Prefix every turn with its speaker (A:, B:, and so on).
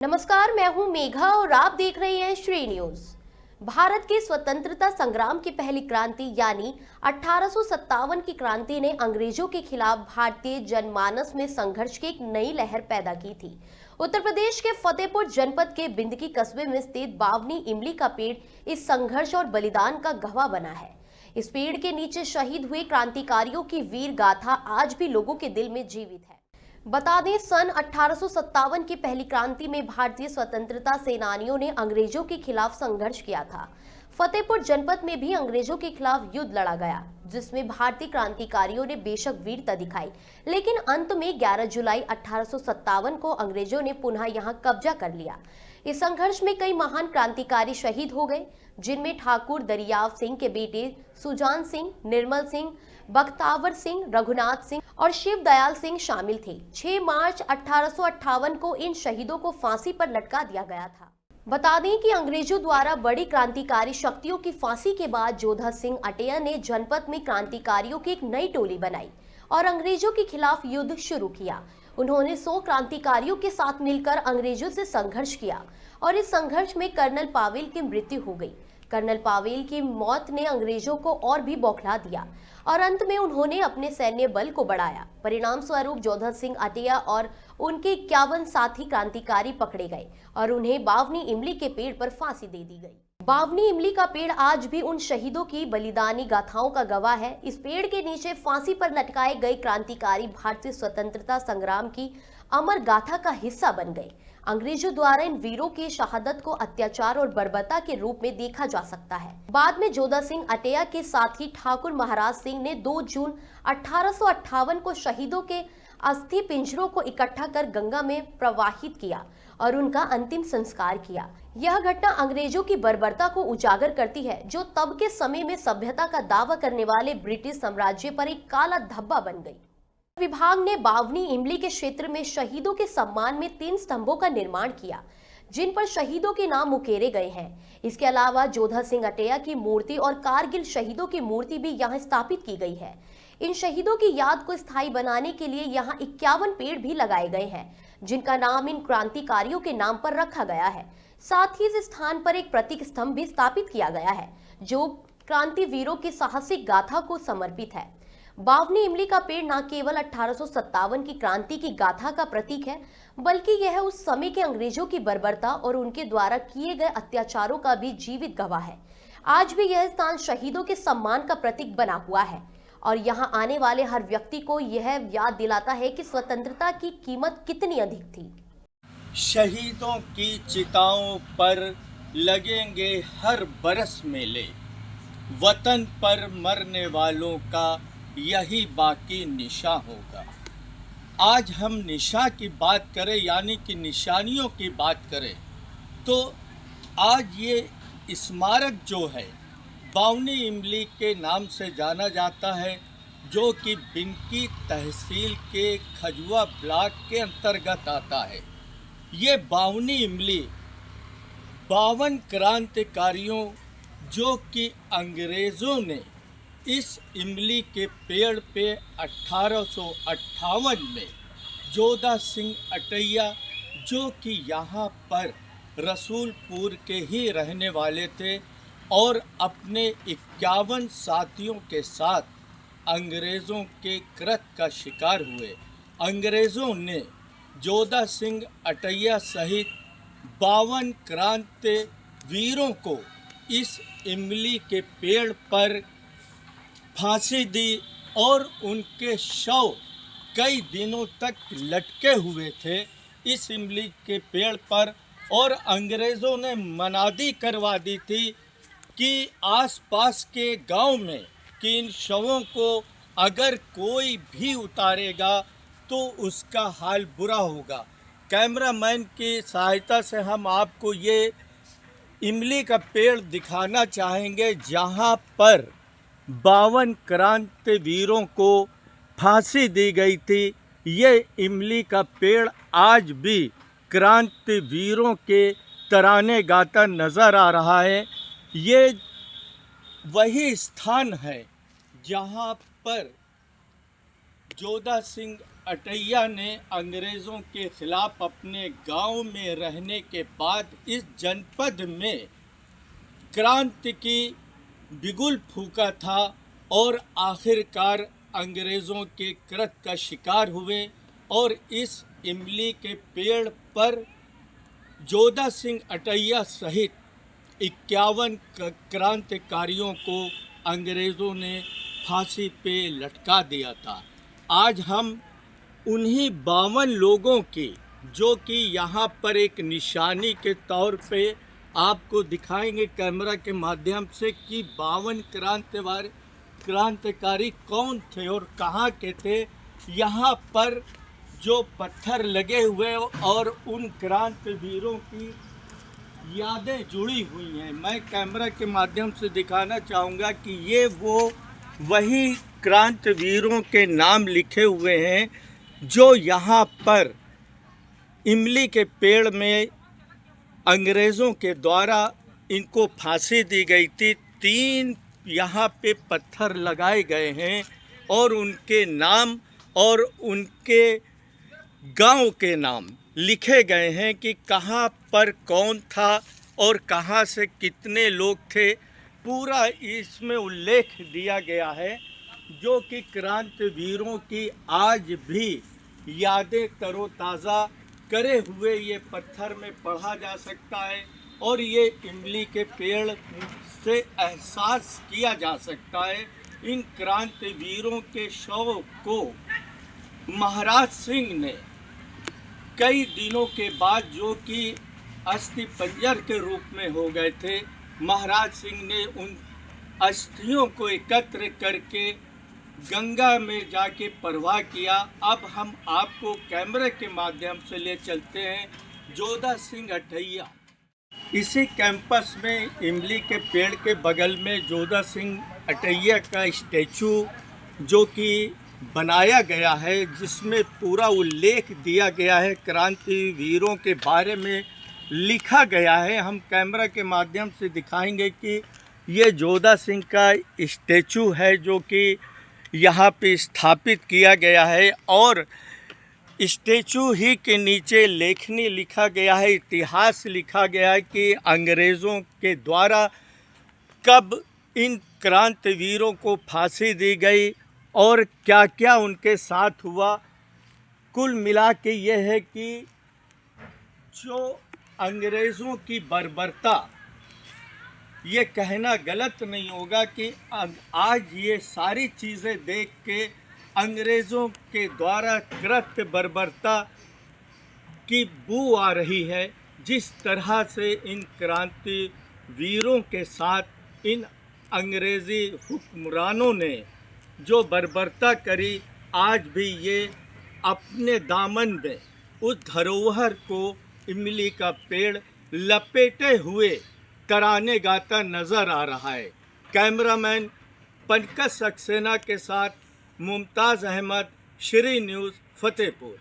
A: नमस्कार, मैं हूं मेघा और आप देख रहे हैं श्री न्यूज। भारत के स्वतंत्रता संग्राम की पहली क्रांति यानी 1857 की क्रांति ने अंग्रेजों के खिलाफ भारतीय जनमानस में संघर्ष की एक नई लहर पैदा की थी। उत्तर प्रदेश के फतेहपुर जनपद के बिंदकी कस्बे में स्थित बावनी इमली का पेड़ इस संघर्ष और बलिदान का गवाह बना है। इस पेड़ के नीचे शहीद हुए क्रांतिकारियों की वीर गाथा आज भी लोगों के दिल में जीवित है। बता दें, सन 1857 की पहली क्रांति में भारतीय स्वतंत्रता सेनानियों ने अंग्रेजों के खिलाफ संघर्ष किया था। फतेहपुर जनपद में भी अंग्रेजों के खिलाफ युद्ध लड़ा गया, जिसमें भारतीय क्रांतिकारियों ने बेशक वीरता दिखाई, लेकिन अंत में 11 जुलाई 1857 को अंग्रेजों ने पुनः यहां कब्जा कर लिया। इस संघर्ष में कई महान क्रांतिकारी शहीद हो गए, जिनमें ठाकुर दरियाव सिंह के बेटे सुजान सिंह, निर्मल सिंह, बख्तावर सिंह, रघुनाथ सिंह और शिव दयाल सिंह शामिल थे। 6 मार्च 1858 को इन शहीदों को फांसी पर लटका दिया गया था। बता दें कि अंग्रेजों द्वारा बड़ी क्रांतिकारी शक्तियों की फांसी के बाद जोधा सिंह अटेया ने जनपद में क्रांतिकारियों की एक नई टोली बनाई और अंग्रेजों के खिलाफ युद्ध शुरू किया। उन्होंने 100 क्रांतिकारियों के साथ मिलकर अंग्रेजों से संघर्ष किया और इस संघर्ष में कर्नल पावेल की मृत्यु हो गई। कर्नल पावेल की मौत ने अंग्रेजों को और भी बौखला दिया और अंत में उन्होंने अपने सैन्य बल को बढ़ाया। परिणाम स्वरूप जोधा सिंह अटेया और उनके 51 साथी क्रांतिकारी पकड़े गए और उन्हें बावनी इमली के पेड़ पर फांसी दे दी गई। बावनी इमली का पेड़ आज भी उन शहीदों की बलिदानी गाथाओं का गवाह है। इस पेड़ के नीचे फांसी पर लटकाए गए क्रांतिकारी भारतीय स्वतंत्रता संग्राम की अमर गाथा का हिस्सा बन गए। अंग्रेजों द्वारा इन वीरों की शहादत को अत्याचार और बर्बरता के रूप में देखा जा सकता है। बाद में जोधा सिंह अटेया के साथी ठाकुर महाराज सिंह ने 2 जून 1858 को शहीदों के अस्थि पिंजरों को इकट्ठा कर गंगा में प्रवाहित किया और उनका अंतिम संस्कार किया। यह घटना अंग्रेजों की बर्बरता को उजागर करती है, जो तब के समय में सभ्यता का दावा करने वाले ब्रिटिश साम्राज्य पर एक काला धब्बा बन गई। विभाग ने बावनी इमली के क्षेत्र में शहीदों के सम्मान में 3 स्तंभों का निर्माण किया, जिन पर शहीदों के नाम उकेरे गए हैं। इसके अलावा जोधा सिंह अटेया की मूर्ति और कारगिल शहीदों की मूर्ति भी यहां स्थापित की गई है। इन शहीदों की याद को स्थायी बनाने के लिए यहां 51 पेड़ भी लगाए गए हैं, जिनका नाम इन क्रांतिकारियों के नाम पर रखा गया है। साथ ही इस स्थान पर एक प्रतीक स्तंभ भी स्थापित किया गया है, जो क्रांतिवीरों की साहसिक गाथा को समर्पित है। बावनी इमली का पेड़ न केवल 1857 की क्रांति की गाथा का प्रतीक है, बल्कि यह उस समय के अंग्रेजों की बर्बरता और उनके द्वारा किए गए अत्याचारों का भी जीवित गवाह है। आज भी यह स्थान शहीदों के सम्मान का प्रतीक बना हुआ है और यहां आने वाले हर व्यक्ति को यह याद दिलाता है कि स्वतंत्रता की कीमत कितनी अधिक थी।
B: शहीदों की चिताओं पर लगेंगे हर बरस मेले, वतन पर मरने वालों का यही बाकी निशा होगा। आज हम निशा की बात करें, यानी कि निशानियों की बात करें, तो आज ये स्मारक जो है बावनी इमली के नाम से जाना जाता है, जो कि बिंकी तहसील के खजुआ ब्लॉक के अंतर्गत आता है। ये बावनी इमली 52 क्रांतिकारियों, जो कि अंग्रेज़ों ने इस इमली के पेड़ पे 1858 में जोधा सिंह अटैया, जो कि यहाँ पर रसूलपुर के ही रहने वाले थे और अपने 51 साथियों के साथ अंग्रेज़ों के कृत्य का शिकार हुए। अंग्रेज़ों ने जोधा सिंह अटैया सहित 52 क्रांतिवीरों को इस इमली के पेड़ पर फांसी दी और उनके शव कई दिनों तक लटके हुए थे इस इमली के पेड़ पर। और अंग्रेज़ों ने मनादी करवा दी थी कि आसपास के गांव में कि इन शवों को अगर कोई भी उतारेगा तो उसका हाल बुरा होगा। कैमरामैन की सहायता से हम आपको ये इमली का पेड़ दिखाना चाहेंगे, जहां पर 52 क्रांतिवीरों को फांसी दी गई थी। ये इमली का पेड़ आज भी क्रांतिवीरों के तराने गाता नज़र आ रहा है। ये वही स्थान है जहाँ पर जोधा सिंह अटैया ने अंग्रेज़ों के खिलाफ अपने गांव में रहने के बाद इस जनपद में क्रांति की बिगुल फूंका था और आखिरकार अंग्रेज़ों के कृत्य का शिकार हुए और इस इमली के पेड़ पर जोधा सिंह अटैया सहित 51 क्रांतिकारियों को अंग्रेज़ों ने फांसी पे लटका दिया था। आज हम उन्हीं 52 लोगों की, जो कि यहाँ पर एक निशानी के तौर पे आपको दिखाएंगे कैमरा के माध्यम से कि 52 क्रांतिकारी कौन थे और कहाँ के थे। यहाँ पर जो पत्थर लगे हुए और उन क्रांतिवीरों की यादें जुड़ी हुई हैं, मैं कैमरा के माध्यम से दिखाना चाहूँगा कि ये वही क्रांतिवीरों के नाम लिखे हुए हैं जो यहाँ पर इमली के पेड़ में अंग्रेज़ों के द्वारा इनको फांसी दी गई थी। 3 यहाँ पे पत्थर लगाए गए हैं और उनके नाम और उनके गांव के नाम लिखे गए हैं कि कहाँ पर कौन था और कहाँ से कितने लोग थे। पूरा इसमें उल्लेख दिया गया है, जो कि क्रांतिवीरों की आज भी यादें तरोताज़ा करे हुए ये पत्थर में पढ़ा जा सकता है और ये इमली के पेड़ से एहसास किया जा सकता है। इन क्रांतिवीरों के शव को महाराज सिंह ने कई दिनों के बाद, जो कि अस्थि पंजर के रूप में हो गए थे, महाराज सिंह ने उन अस्थियों को एकत्र करके गंगा में जाके परवाह किया। अब हम आपको कैमरे के माध्यम से ले चलते हैं जोधा सिंह अटैया। इसी कैंपस में इमली के पेड़ के बगल में जोधा सिंह अटैया का स्टैचू जो कि बनाया गया है, जिसमें पूरा उल्लेख दिया गया है, क्रांतिवीरों के बारे में लिखा गया है। हम कैमरा के माध्यम से दिखाएंगे कि ये जोधा सिंह का स्टैचू है जो कि यहाँ पे स्थापित किया गया है और स्टैचू ही के नीचे लेखनी लिखा गया है, इतिहास लिखा गया है कि अंग्रेज़ों के द्वारा कब इन क्रांतिवीरों को फांसी दी गई और क्या क्या उनके साथ हुआ। कुल मिला के ये है कि जो अंग्रेज़ों की बर्बरता, ये कहना गलत नहीं होगा कि आज ये सारी चीज़ें देख के अंग्रेज़ों के द्वारा कृत्य बर्बरता की बू आ रही है। जिस तरह से इन क्रांतिवीरों के साथ इन अंग्रेज़ी हुक्मरानों ने जो बर्बरता करी, आज भी ये अपने दामन में उस धरोहर को इमली का पेड़ लपेटे हुए तराने गाता नज़र आ रहा है। कैमरामैन पंकज सक्सेना के साथ मुमताज़ अहमद, श्री न्यूज़, फतेहपुर।